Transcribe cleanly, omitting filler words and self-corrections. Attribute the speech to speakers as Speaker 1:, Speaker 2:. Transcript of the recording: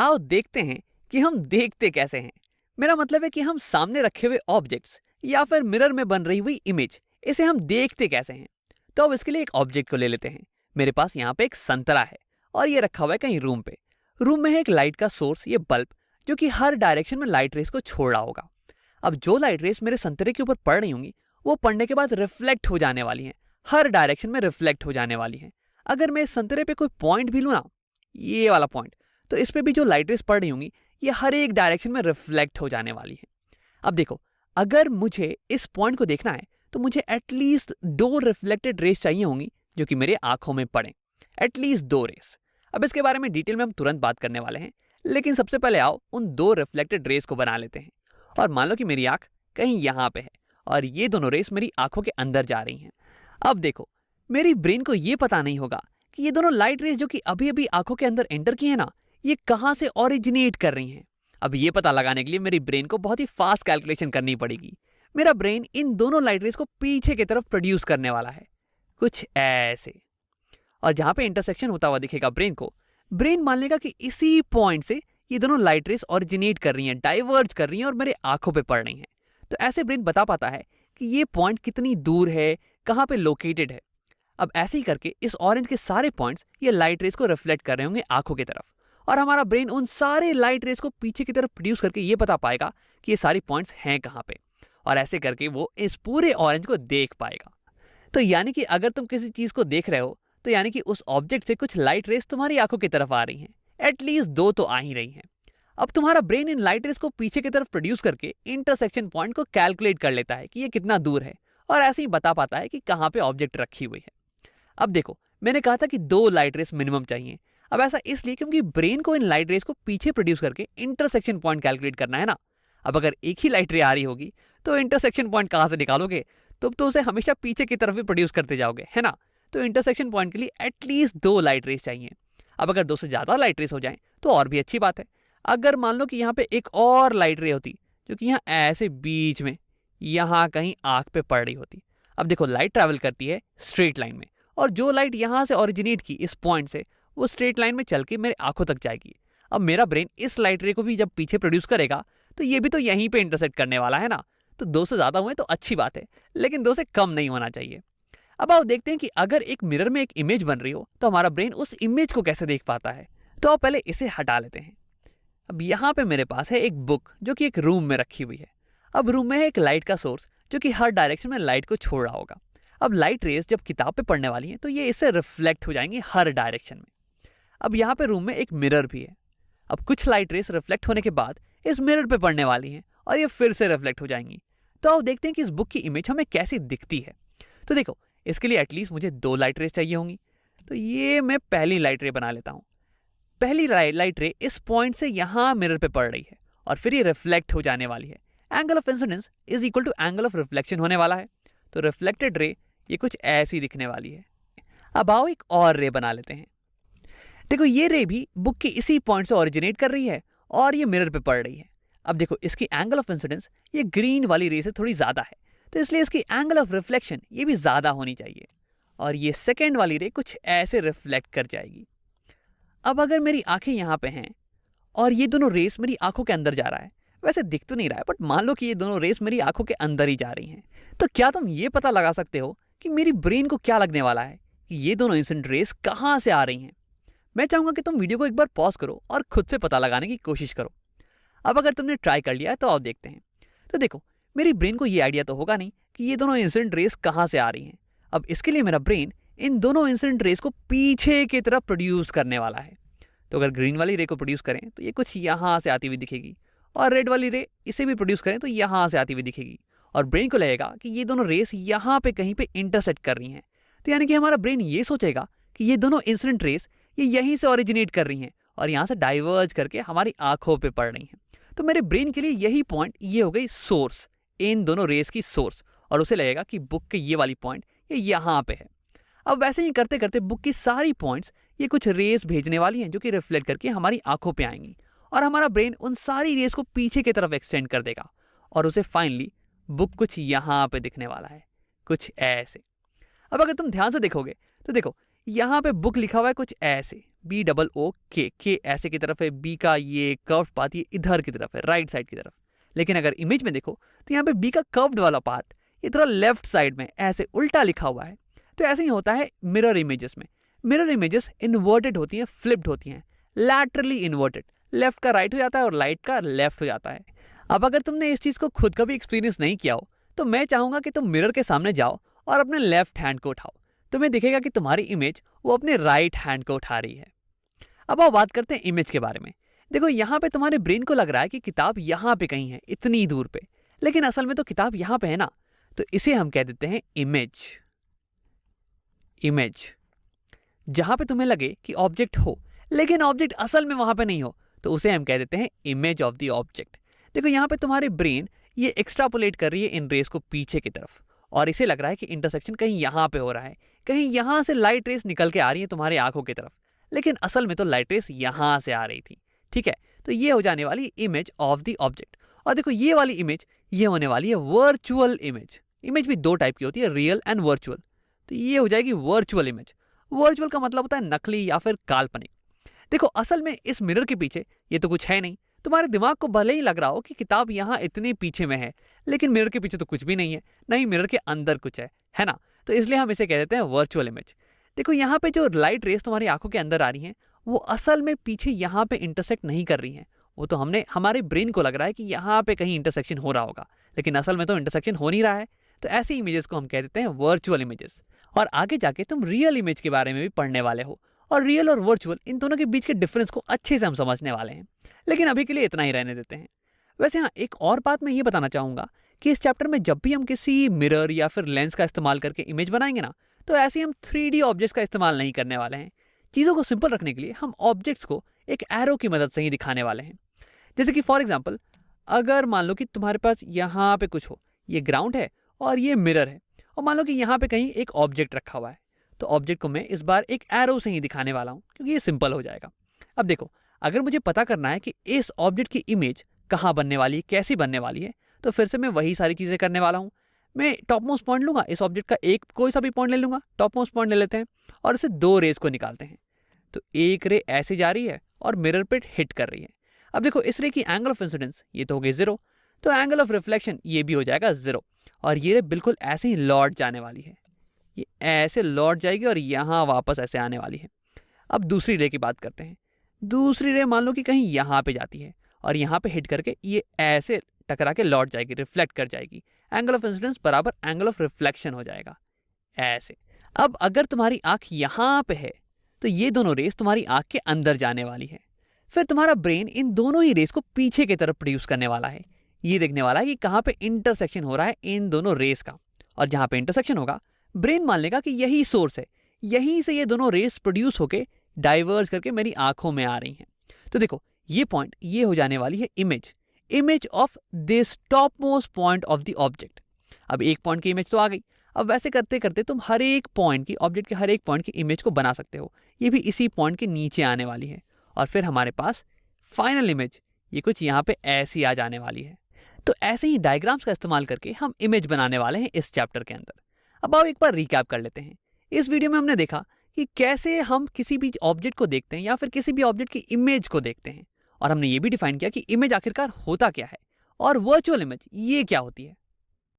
Speaker 1: आओ देखते हैं कि हम देखते कैसे हैं। मेरा मतलब है कि हम सामने रखे हुए ऑब्जेक्ट्स या फिर मिरर में बन रही हुई इमेज, इसे हम देखते कैसे हैं। तो अब इसके लिए एक ऑब्जेक्ट को ले लेते हैं। मेरे पास यहाँ पे एक संतरा है और ये रखा हुआ है कहीं रूम पे। रूम में है एक लाइट का सोर्स, ये बल्ब, जो कि हर डायरेक्शन में लाइट रेस को छोड़ रहा होगा। अब जो लाइट रेस मेरे संतरे के ऊपर पड़ रही होंगी वो पड़ने के बाद रिफ्लेक्ट हो जाने वाली हैं, हर डायरेक्शन में रिफ्लेक्ट हो जाने वाली हैं। अगर मैं इस संतरे पे कोई पॉइंट भी लूँ ना, ये वाला पॉइंट, तो इस पे भी जो लाइट रेस पड़ रही होंगी ये हर एक डायरेक्शन में रिफ्लेक्ट हो जाने वाली है। अब देखो, अगर मुझे इस पॉइंट को देखना है तो मुझे एटलीस्ट 2 रिफ्लेक्टेड रेस चाहिए होंगी जो कि मेरे आंखों में पड़े, एटलीस्ट 2 रेस। अब इसके बारे में डिटेल में हम तुरंत बात करने वाले हैं, लेकिन सबसे पहले आओ उन 2 रिफ्लेक्टेड रेस को बना लेते हैं। और मान लो कि मेरी आंख कहीं यहाँ पे है और ये दोनों रेस मेरी आंखों के अंदर जा रही हैं। अब देखो, मेरी ब्रेन को ये पता नहीं होगा कि ये दोनों लाइट रेस जो कि अभी अभी आंखों के अंदर एंटर की है ना, ये कहां से ओरिजिनेट कर रही हैं। अब ये पता लगाने के लिए मेरी ब्रेन को बहुत ही फास्ट कैलकुलेशन करनी पड़ेगी। मेरा ब्रेन इन दोनों लाइट रेस को पीछे की तरफ प्रोड्यूस करने वाला है, कुछ ऐसे। और जहां पे इंटरसेक्शन होता हुआ दिखेगा ब्रेन को, ब्रेन मान लेगा कि इसी पॉइंट से ये दोनों लाइट रेस ओरिजिनेट कर रही हैं, डाइवर्ज कर रही हैं और मेरे आंखों पे पड़ रही हैं। तो ऐसे ब्रेन बता पाता है कि ये पॉइंट कितनी दूर है, कहां पे लोकेटेड है। अब ऐसे ही करके इस ऑरेंज के सारे पॉइंट्स ये लाइट रेस को रिफ्लेक्ट कर रहे होंगे आंखों की तरफ, और हमारा ब्रेन उन सारे लाइट रेस को पीछे की तरफ प्रोड्यूस करके ये बता पाएगा कि ये सारी पॉइंट्स हैं कहाँ पे, और ऐसे करके वो इस पूरे ऑरेंज को देख पाएगा। तो यानी कि अगर तुम किसी चीज को देख रहे हो तो यानी कि उस ऑब्जेक्ट से कुछ लाइट रेस तुम्हारी आंखों की तरफ आ रही हैं, एटलीस्ट 2 तो आ ही रही हैं। अब तुम्हारा ब्रेन इन लाइट रेस को पीछे की तरफ प्रोड्यूस करके इंटरसेक्शन पॉइंट को कैलकुलेट कर लेता है कि ये कितना दूर है, और ऐसे ही बता पाता है कि कहाँ पे ऑब्जेक्ट रखी हुई है। अब देखो, मैंने कहा था कि 2 लाइट रेस मिनिमम चाहिए। अब ऐसा इसलिए क्योंकि ब्रेन को इन लाइट रेस को पीछे प्रोड्यूस करके इंटरसेक्शन पॉइंट कैलकुलेट करना है ना। अब अगर एक ही लाइट रे आ रही होगी तो इंटरसेक्शन पॉइंट कहाँ से निकालोगे, तुम तो उसे हमेशा पीछे की तरफ भी प्रोड्यूस करते जाओगे, है ना। तो इंटरसेक्शन पॉइंट के लिए एटलीस्ट 2 लाइट रेस चाहिए। अब अगर 2 से ज्यादा लाइट रेस हो जाए तो और भी अच्छी बात है। अगर मान लो कि यहाँ पे एक और लाइट रे होती जो कि यहाँ ऐसे बीच में यहाँ कहीं आंख पे पड़ रही होती। अब देखो, लाइट ट्रैवल करती है स्ट्रेट लाइन में, और जो लाइट यहाँ से ओरिजिनेट की इस पॉइंट से, वो स्ट्रेट लाइन में चल के मेरे आंखों तक जाएगी। अब मेरा ब्रेन इस लाइट रे को भी जब पीछे प्रोड्यूस करेगा तो ये भी तो यहीं पे इंटरसेक्ट करने वाला है ना। तो 2 से ज्यादा हुए तो अच्छी बात है, लेकिन 2 से कम नहीं होना चाहिए। अब आओ देखते हैं कि अगर एक मिरर में एक इमेज बन रही हो तो हमारा ब्रेन उस इमेज को कैसे देख पाता है। तो आप पहले इसे हटा लेते हैं। अब यहाँ पे मेरे पास है एक बुक जो कि एक रूम में रखी हुई है। अब रूम में है एक लाइट का सोर्स जो कि हर डायरेक्शन में लाइट को छोड़ रहा होगा। अब लाइट रेस जब किताब पे पड़ने वाली हैं तो ये इससे रिफ्लेक्ट हो जाएंगी हर डायरेक्शन में। अब यहाँ पे रूम में एक मिरर भी है। अब कुछ लाइट रेस रिफ्लेक्ट होने के बाद इस मिरर पे पड़ने वाली हैं और ये फिर से रिफ्लेक्ट हो जाएंगी। तो आओ देखते हैं कि इस बुक की इमेज हमें कैसी दिखती है। तो देखो, इसके लिए एटलीस्ट मुझे 2 लाइट रेस चाहिए होंगी। तो ये मैं पहली लाइट रे बना लेता हूँ। पहली लाइट रे इस पॉइंट से यहाँ मिरर पे पड़ रही है और फिर ये रिफ्लेक्ट हो जाने वाली है। Angle of incidence is equal to angle of reflection होने वाला है। तो रिफ्लेक्टेड रे ये कुछ ऐसी दिखने वाली है। अब आओ एक और रे बना लेते हैं। देखो, ये रे भी बुक के इसी पॉइंट से ओरिजिनेट कर रही है और ये मिरर पे पड़ रही है। अब देखो, इसकी एंगल ऑफ इंसिडेंस ये ग्रीन वाली रे से थोड़ी ज्यादा है, तो इसलिए इसकी एंगल ऑफ रिफ्लेक्शन ये भी ज्यादा होनी चाहिए, और ये सेकेंड वाली रे कुछ ऐसे रिफ्लेक्ट कर जाएगी। अब अगर मेरी आंखें यहाँ पे हैं और ये दोनों रेस मेरी आंखों के अंदर जा रहा है, वैसे दिख तो नहीं रहा है बट मान लो कि ये दोनों रेस मेरी आंखों के अंदर ही जा रही हैं, तो क्या तुम ये पता लगा सकते हो कि मेरी ब्रेन को क्या लगने वाला है कि ये दोनों इंसिडेंट रेस कहाँ से आ रही हैं। मैं चाहूंगा कि तुम वीडियो को एक बार पॉज करो और खुद से पता लगाने की कोशिश करो। अब अगर तुमने ट्राई कर लिया है तो आओ देखते हैं। तो देखो, मेरी ब्रेन को ये आइडिया तो होगा नहीं कि ये दोनों इंसिडेंट रेस कहाँ से आ रही हैं। अब इसके लिए मेरा ब्रेन इन दोनों इंसिडेंट रेस को पीछे की तरफ प्रोड्यूस करने वाला है। तो अगर ग्रीन वाली रे को प्रोड्यूस करें तो ये कुछ यहाँ से आती हुई दिखेगी, और रेड वाली रे इसे भी प्रोड्यूस करें तो यहाँ से आती हुई दिखेगी, और ब्रेन को लगेगा कि ये दोनों रेस यहाँ पे कहीं पे इंटरसेक्ट कर रही हैं। तो यानी कि हमारा ब्रेन ये सोचेगा कि ये दोनों इंसिडेंट रेस ये यहीं से ओरिजिनेट कर रही हैं और यहाँ से डाइवर्ज करके हमारी आंखों पे पड़ रही हैं। तो मेरे ब्रेन के लिए यही पॉइंट ये हो गई सोर्स, इन दोनों रेस की सोर्स, और उसे लगेगा कि बुक के ये वाली पॉइंट ये यहाँ पे है। अब वैसे ही करते करते बुक की सारी पॉइंट्स ये कुछ रेस भेजने वाली हैं जो कि रिफ्लेक्ट करके हमारी आंखों पे आएंगी, और हमारा ब्रेन उन सारी रेस को पीछे की तरफ एक्सटेंड कर देगा, और उसे फाइनली बुक कुछ यहाँ पे दिखने वाला है, कुछ ऐसे। अब अगर तुम ध्यान से देखोगे तो देखो, यहाँ पे बुक लिखा हुआ है कुछ ऐसे, BOOK, के ऐसे की तरफ है, बी का ये कर्व्ड पाथ ये इधर की तरफ है, राइट साइड की तरफ। लेकिन अगर इमेज में देखो तो यहाँ पे बी का कर्व्ड वाला पार्ट ये थोड़ा लेफ्ट साइड में ऐसे उल्टा लिखा हुआ है। तो ऐसे ही होता है मिरर इमेजेस में। मिरर इमेजेस इन्वर्टेड होती हैं, फ्लिप्ड होती हैं, लैटरली इन्वर्टेड, लेफ्ट का राइट हो जाता है और राइट का लेफ्ट हो जाता है। अब अगर तुमने इस चीज को खुद कभी एक्सपीरियंस नहीं किया हो तो मैं चाहूंगा कि तुम मिरर के सामने जाओ और अपने लेफ्ट हैंड को उठाओ। तुम्हें दिखेगा कि तुम्हारी इमेज वो अपने राइट हैंड को उठा रही है। अब आओ बात करते हैं इमेज के बारे में। देखो यहाँ पे तुम्हारे ब्रेन को लग रहा है कि किताब यहाँ पे कहीं है, इतनी दूर पे, लेकिन असल में तो किताब यहाँ पे है ना। तो इसे हम कह देते हैं इमेज। इमेज जहां पे तुम्हें लगे कि ऑब्जेक्ट हो लेकिन ऑब्जेक्ट असल में वहां पे नहीं हो तो उसे हम कह देते हैं इमेज ऑफ द ऑब्जेक्ट। देखो यहाँ पे तुम्हारी ब्रेन ये एक्स्ट्रापोलेट कर रही है इन रेस को पीछे की तरफ और इसे लग रहा है कि इंटरसेक्शन कहीं यहाँ पे हो रहा है, कहीं यहाँ से लाइट रेस निकल के आ रही है तुम्हारी आंखों की तरफ, लेकिन असल में तो लाइट रेस यहाँ से आ रही थी। ठीक है, तो ये हो जाने वाली इमेज ऑफ द ऑब्जेक्ट। और देखो ये वाली इमेज ये होने वाली है वर्चुअल इमेज। इमेज भी दो टाइप की होती है, रियल एंड वर्चुअल। तो ये हो जाएगी वर्चुअल इमेज। वर्चुअल का मतलब होता है नकली या फिर काल्पनिक। देखो असल में इस मिरर के पीछे ये तो कुछ है नहीं। तुम्हारे दिमाग को भले ही लग रहा हो कि किताब यहाँ इतने पीछे में है, लेकिन मिरर के पीछे तो कुछ भी नहीं है, नहीं मिरर के अंदर कुछ है ना। तो इसलिए हम इसे कह देते हैं वर्चुअल इमेज। देखो यहाँ पे जो लाइट रेस तुम्हारी आंखों के अंदर आ रही हैं वो असल में पीछे यहाँ पे इंटरसेक्ट नहीं कर रही हैं। वो तो हमारे ब्रेन को लग रहा है कि यहाँ पे कहीं इंटरसेक्शन हो रहा होगा, लेकिन असल में तो इंटरसेक्शन हो नहीं रहा है। तो ऐसी इमेजेस को हम कह देते हैं वर्चुअल इमेजेस। और आगे जाके तुम रियल इमेज के बारे में भी पढ़ने वाले हो और रियल और वर्चुअल इन दोनों के बीच के डिफरेंस को अच्छे से हम समझने वाले हैं, लेकिन अभी के लिए इतना ही रहने देते हैं। वैसे हाँ, एक और बात मैं ये बताना चाहूँगा कि इस चैप्टर में जब भी हम किसी मिरर या फिर लेंस का इस्तेमाल करके इमेज बनाएंगे ना, तो ऐसे हम 3D ऑब्जेक्ट्स का इस्तेमाल नहीं करने वाले हैं। चीज़ों को सिंपल रखने के लिए हम ऑब्जेक्ट्स को एक एरो की मदद से ही दिखाने वाले हैं। जैसे कि फॉर एग्जाम्पल अगर मान लो कि तुम्हारे पास यहाँ पे कुछ हो, ये ग्राउंड है और ये मिरर है, और मान लो कि यहाँ पे कहीं एक ऑब्जेक्ट रखा हुआ है, तो ऑब्जेक्ट को मैं इस बार एक एरो से ही दिखाने वाला हूँ क्योंकि ये सिंपल हो जाएगा। अब देखो अगर मुझे पता करना है कि इस ऑब्जेक्ट की इमेज कहाँ बनने वाली है, कैसी बनने वाली है, तो फिर से मैं वही सारी चीज़ें करने वाला हूँ। मैं टॉप मोस्ट पॉइंट लूंगा, इस ऑब्जेक्ट का एक कोई सा भी पॉइंट ले लूंगा, टॉप मोस्ट पॉइंट ले लेते हैं और इसे दो रेस को निकालते हैं। तो एक रे ऐसे जा रही है और मिरर पे हिट कर रही है। अब देखो इस रे की एंगल ऑफ इंसिडेंस ये तो हो गई 0, तो एंगल ऑफ रिफ्लेक्शन ये भी हो जाएगा 0, और ये रे बिल्कुल ऐसे ही लौट जाने वाली है। ये ऐसे लौट जाएगी और यहाँ वापस ऐसे आने वाली है। अब दूसरी रे की बात करते हैं। दूसरी रे मान लो कि कहीं यहाँ पे जाती है और यहाँ पे हिट करके ये ऐसे टकरा के लौट जाएगी, रिफ्लेक्ट कर जाएगी। एंगल ऑफ इंसिडेंस बराबर एंगल ऑफ रिफ्लेक्शन हो जाएगा ऐसे। अब अगर तुम्हारी आंख यहाँ पे है तो ये दोनों रेस तुम्हारी आंख के अंदर जाने वाली है। फिर तुम्हारा ब्रेन इन दोनों ही रेस को पीछे की तरफ प्रोड्यूस करने वाला है। ये देखने वाला है कि कहाँ पे इंटरसेक्शन हो रहा है इन दोनों रेस का, और जहाँ पे इंटरसेक्शन होगा ब्रेन मान लेगा कि यही सोर्स है, यहीं से ये दोनों रेस प्रोड्यूस होके डाइवर्ज करके मेरी आंखों में आ रही हैं। तो देखो ये पॉइंट ये हो जाने वाली है image of this top most point of the object. अब एक पॉइंट की इमेज तो आ गई। अब वैसे करते करते तुम हर एक पॉइंट की, ऑब्जेक्ट के हर एक पॉइंट की इमेज को बना सकते हो। ये भी इसी पॉइंट के नीचे आने वाली है और फिर हमारे पास फाइनल इमेज ये कुछ यहाँ पे ऐसी आ जाने वाली है। तो ऐसे ही डायग्राम्स का इस्तेमाल करके हम इमेज बनाने वाले हैं इस चैप्टर के अंदर। अब आओ एक बार रिकैप कर लेते हैं। इस वीडियो में हमने देखा कि कैसे हम किसी भी ऑब्जेक्ट को देखते हैं या फिर किसी भी ऑब्जेक्ट की इमेज को देखते हैं, और हमने ये भी डिफाइन किया कि इमेज आखिरकार होता क्या है और वर्चुअल इमेज ये क्या होती है।